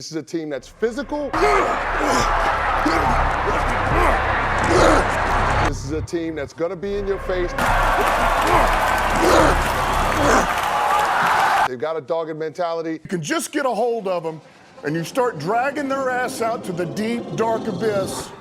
This is a team that's physical. This is a team that's going to be in your face. They've got a dogged mentality. You can just get a hold of them and you start dragging their ass out to the deep, dark abyss.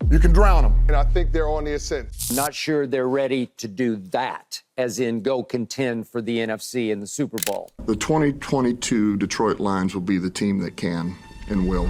You can drown them. And I think they're on the ascent. Not sure they're ready to do that, as in go contend for the NFC and the Super Bowl. The 2022 Detroit Lions will be the team that can and will.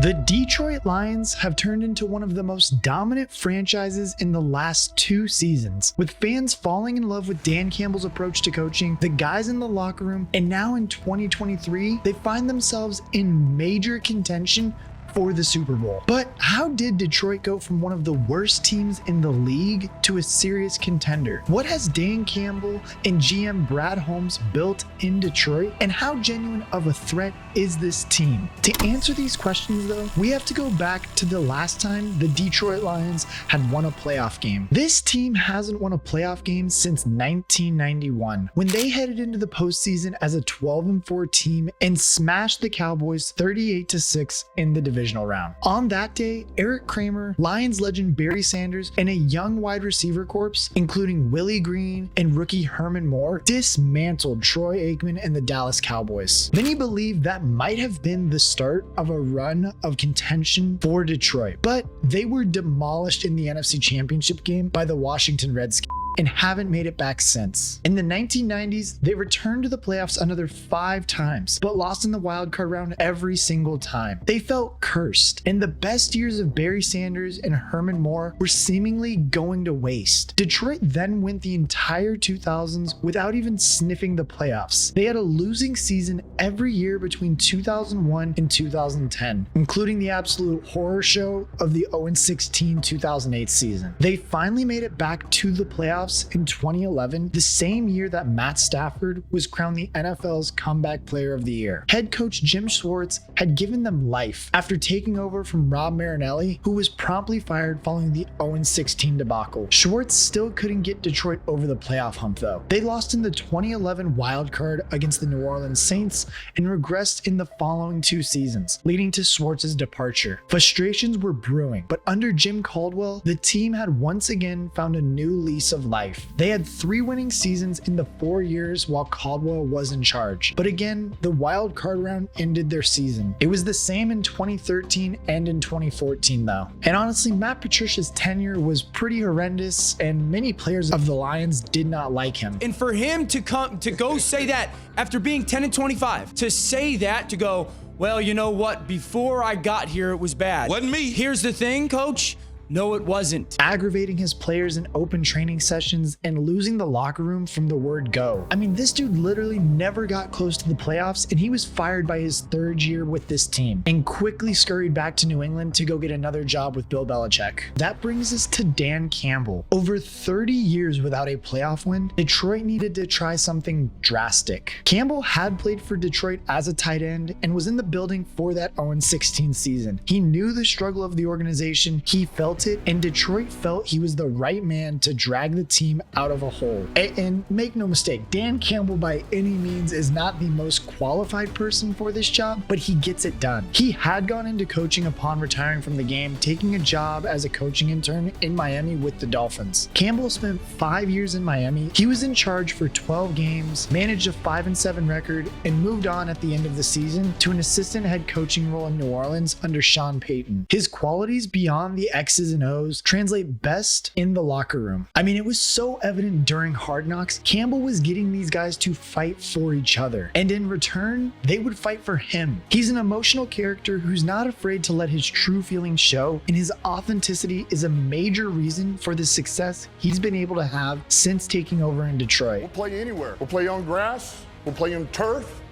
The Detroit Lions have turned into one of the most dominant franchises in the last 2 seasons, with fans falling in love with Dan Campbell's approach to coaching, the guys in the locker room, and now in 2023, they find themselves in major contention for the Super Bowl. But how did Detroit go from one of the worst teams in the league to a serious contender? What has Dan Campbell and GM Brad Holmes built in Detroit? And how genuine of a threat is this team? To answer these questions though, we have to go back to the last time the Detroit Lions had won a playoff game. This team hasn't won a playoff game since 1991, when they headed into the postseason as a 12-4 team and smashed the Cowboys 38-6 in the divisional round. On that day, Eric Kramer, Lions legend Barry Sanders, and a young wide receiver corps, including Willie Green and rookie Herman Moore, dismantled Troy Aikman and the Dallas Cowboys. Many believe that might have been the start of a run of contention for Detroit, but they were demolished in the NFC Championship game by the Washington Redskins and haven't made it back since. In the 1990s, they returned to the playoffs another 5 times, but lost in the wildcard round every single time. They felt cursed, and the best years of Barry Sanders and Herman Moore were seemingly going to waste. Detroit then went the entire 2000s without even sniffing the playoffs. They had a losing season every year between 2001 and 2010, including the absolute horror show of the 0-16 2008 season. They finally made it back to the playoffs in 2011, the same year that Matt Stafford was crowned the NFL's Comeback Player of the Year. Head coach Jim Schwartz had given them life after taking over from Rob Marinelli, who was promptly fired following the 0-16 debacle. Schwartz still couldn't get Detroit over the playoff hump though. They lost in the 2011 wild card against the New Orleans Saints and regressed in the following 2 seasons, leading to Schwartz's departure. Frustrations were brewing, but under Jim Caldwell, the team had once again found a new lease of life. They had 3 winning seasons in the 4 years while Caldwell was in charge. But again, the wild card round ended their season. It was the same in 2013 and in 2014 though. And honestly, Matt Patricia's tenure was pretty horrendous and many players of the Lions did not like him. And for him to go say that after being 10-25, to say that, to go, well, you know what, before I got here, it was bad. Wasn't me. Here's the thing, coach. No, it wasn't. Aggravating his players in open training sessions and losing the locker room from the word go. I mean, this dude literally never got close to the playoffs and he was fired by his 3rd year with this team and quickly scurried back to New England to go get another job with Bill Belichick. That brings us to Dan Campbell. Over 30 years without a playoff win, Detroit needed to try something drastic. Campbell had played for Detroit as a tight end and was in the building for that 0-16 season. He knew the struggle of the organization, he felt it, and Detroit felt he was the right man to drag the team out of a hole. And make no mistake, Dan Campbell by any means is not the most qualified person for this job, but he gets it done. He had gone into coaching upon retiring from the game, taking a job as a coaching intern in Miami with the Dolphins. Campbell spent 5 years in Miami. He was in charge for 12 games, managed a 5-7 record, and moved on at the end of the season to an assistant head coaching role in New Orleans under Sean Payton. His qualities beyond the X's and O's translate best in the locker room. I mean, it was so evident during Hard Knocks, Campbell was getting these guys to fight for each other, and in return, they would fight for him. He's an emotional character who's not afraid to let his true feelings show, and his authenticity is a major reason for the success he's been able to have since taking over in Detroit. We'll play anywhere. We'll play on grass. We'll play on turf.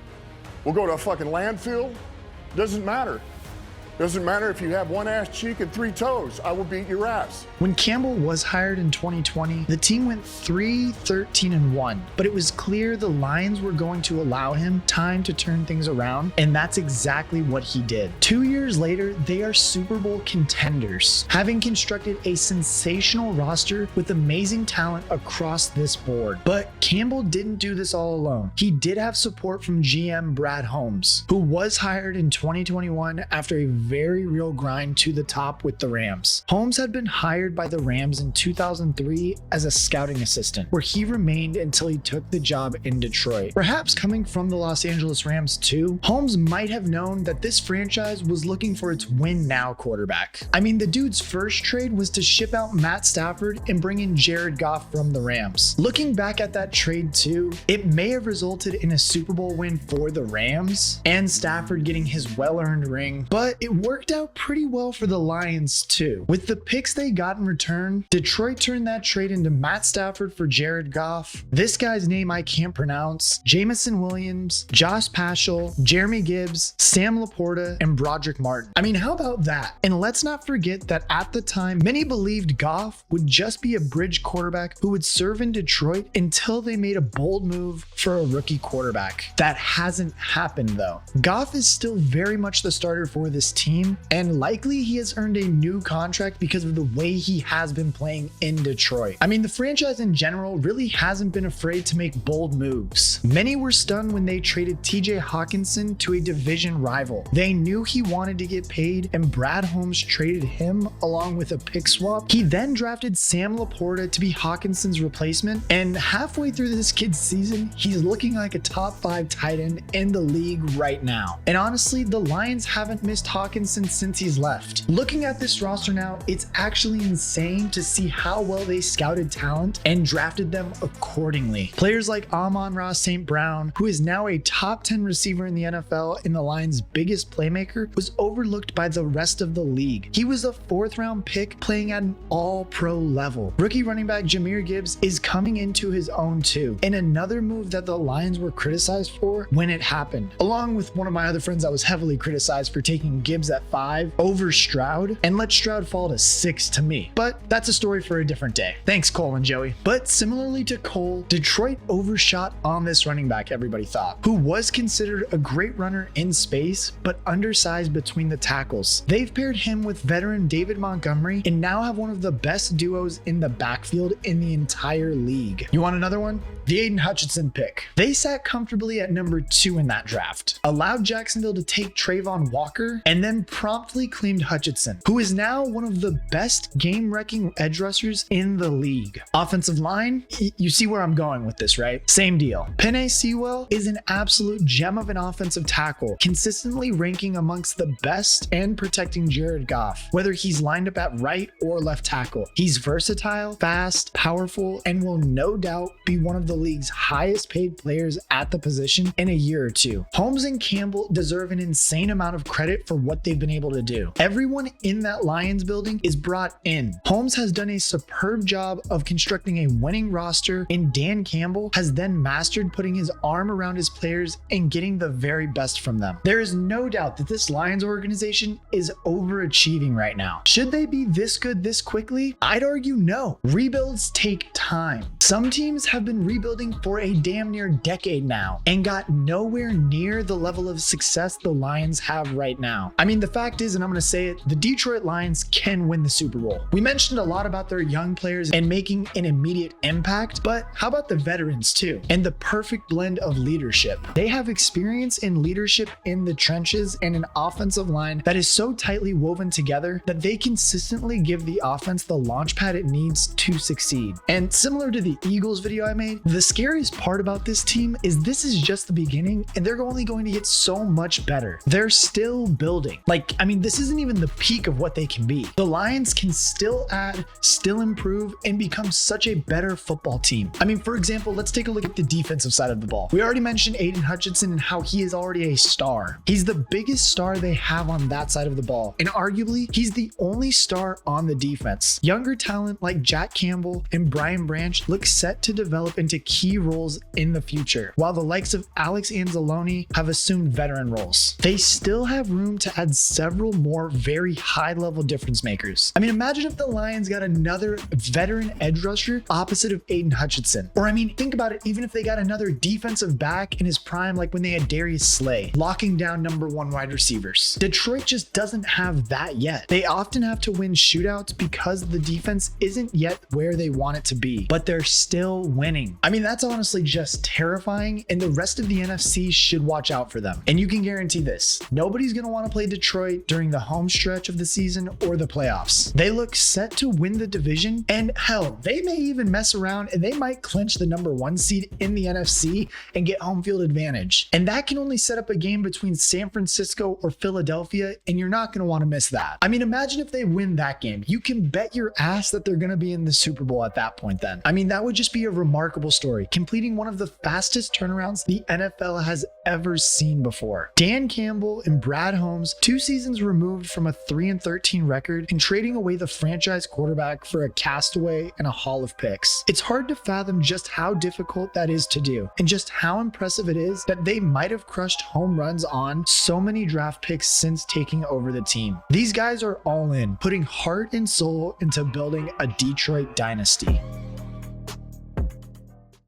We'll go to a fucking landfill. Doesn't matter. Doesn't matter if you have one ass cheek and 3 toes, I will beat your ass. When Campbell was hired in 2020, the team went 3-13-1, but it was clear the Lions were going to allow him time to turn things around, and that's exactly what he did. 2 years later, they are Super Bowl contenders, having constructed a sensational roster with amazing talent across this board. But Campbell didn't do this all alone. He did have support from GM Brad Holmes, who was hired in 2021 after a very real grind to the top with the Rams. Holmes had been hired by the Rams in 2003 as a scouting assistant, where he remained until he took the job in Detroit. Perhaps coming from the Los Angeles Rams too, Holmes might have known that this franchise was looking for its win-now quarterback. I mean, the dude's first trade was to ship out Matt Stafford and bring in Jared Goff from the Rams. Looking back at that trade too, it may have resulted in a Super Bowl win for the Rams and Stafford getting his well-earned ring, but it worked out pretty well for the Lions too. With the picks they got in return, Detroit turned that trade into Matt Stafford for Jared Goff, this guy's name I can't pronounce, Jamison Williams, Josh Paschal, Jeremy Gibbs, Sam Laporta, and Broderick Martin. I mean, how about that? And let's not forget that at the time, many believed Goff would just be a bridge quarterback who would serve in Detroit until they made a bold move for a rookie quarterback. That hasn't happened though. Goff is still very much the starter for this team, and likely he has earned a new contract because of the way he has been playing in Detroit. I mean, the franchise in general really hasn't been afraid to make bold moves. Many were stunned when they traded TJ Hawkinson to a division rival. They knew he wanted to get paid, and Brad Holmes traded him along with a pick swap. He then drafted Sam Laporta to be Hawkinson's replacement, and halfway through this kid's season, he's looking like a top 5 tight end in the league right now. And honestly, the Lions haven't missed Hawkinson since he's left. Looking at this roster now, it's actually insane to see how well they scouted talent and drafted them accordingly. Players like Amon-Ra St. Brown, who is now a top 10 receiver in the NFL and the Lions' biggest playmaker, was overlooked by the rest of the league. He was a 4th round pick playing at an all-pro level. Rookie running back Jahmyr Gibbs is coming into his own too, and another move that the Lions were criticized for when it happened, along with one of my other friends that was heavily criticized for taking Gibbs at 5 over Stroud and let Stroud fall to 6 to me. But that's a story for a different day. Thanks, Cole and Joey. But similarly to Cole, Detroit overshot on this running back everybody thought, who was considered a great runner in space, but undersized between the tackles. They've paired him with veteran David Montgomery and now have one of the best duos in the backfield in the entire league. You want another one? The Aiden Hutchinson pick. They sat comfortably at number 2 in that draft, allowed Jacksonville to take Trayvon Walker, and then promptly claimed Hutchinson, who is now one of the best game-wrecking edge rushers in the league. Offensive line, you see where I'm going with this, right? Same deal. Penei Sewell is an absolute gem of an offensive tackle, consistently ranking amongst the best and protecting Jared Goff, whether he's lined up at right or left tackle. He's versatile, fast, powerful, and will no doubt be one of the league's highest paid players at the position in a year or two. Holmes and Campbell deserve an insane amount of credit for what they've been able to do. Everyone in that Lions building is brought in. Holmes has done a superb job of constructing a winning roster, and Dan Campbell has then mastered putting his arm around his players and getting the very best from them. There is no doubt that this Lions organization is overachieving right now. Should they be this good this quickly? I'd argue no. Rebuilds take time. Some teams have been rebuilding for a damn near decade now and got nowhere near the level of success the Lions have right now. I mean, the fact is, and I'm going to say it, the Detroit Lions can win the Super Bowl. We mentioned a lot about their young players and making an immediate impact, but how about the veterans too? And the perfect blend of leadership. They have experience in leadership in the trenches and an offensive line that is so tightly woven together that they consistently give the offense the launch pad it needs to succeed. And similar to the Eagles video I made, the scariest part about this team is this is just the beginning and they're only going to get so much better. They're still building. This isn't even the peak of what they can be. The Lions can still add, still improve, and become such a better football team. For example, let's take a look at the defensive side of the ball. We already mentioned Aiden Hutchinson and how he is already a star. He's the biggest star they have on that side of the ball, and arguably, he's the only star on the defense. Younger talent like Jack Campbell and Brian Branch look set to develop into key roles in the future, while the likes of Alex Anzalone have assumed veteran roles. They still have room to add add several more very high-level difference makers. I mean, imagine if the Lions got another veteran edge rusher opposite of Aiden Hutchinson. Or I mean, think about it, even if they got another defensive back in his prime, like when they had Darius Slay, locking down #1 wide receivers. Detroit just doesn't have that yet. They often have to win shootouts because the defense isn't yet where they want it to be, but they're still winning. I mean, that's honestly just terrifying, and the rest of the NFC should watch out for them. And you can guarantee this, nobody's going to want to play Detroit during the home stretch of the season or the playoffs. They look set to win the division, and hell, they may even mess around and they might clinch the #1 seed in the NFC and get home field advantage. And that can only set up a game between San Francisco or Philadelphia, and you're not going to want to miss that. I mean, imagine if they win that game. You can bet your ass that they're going to be in the Super Bowl at that point then. I mean, that would just be a remarkable story, completing one of the fastest turnarounds the NFL has ever seen before. Dan Campbell and Brad Holmes, 2 seasons removed from a 3-13 record and trading away the franchise quarterback for a castaway and a haul of picks. It's hard to fathom just how difficult that is to do, and just how impressive it is that they might have crushed home runs on so many draft picks since taking over the team. These guys are all in, putting heart and soul into building a Detroit dynasty.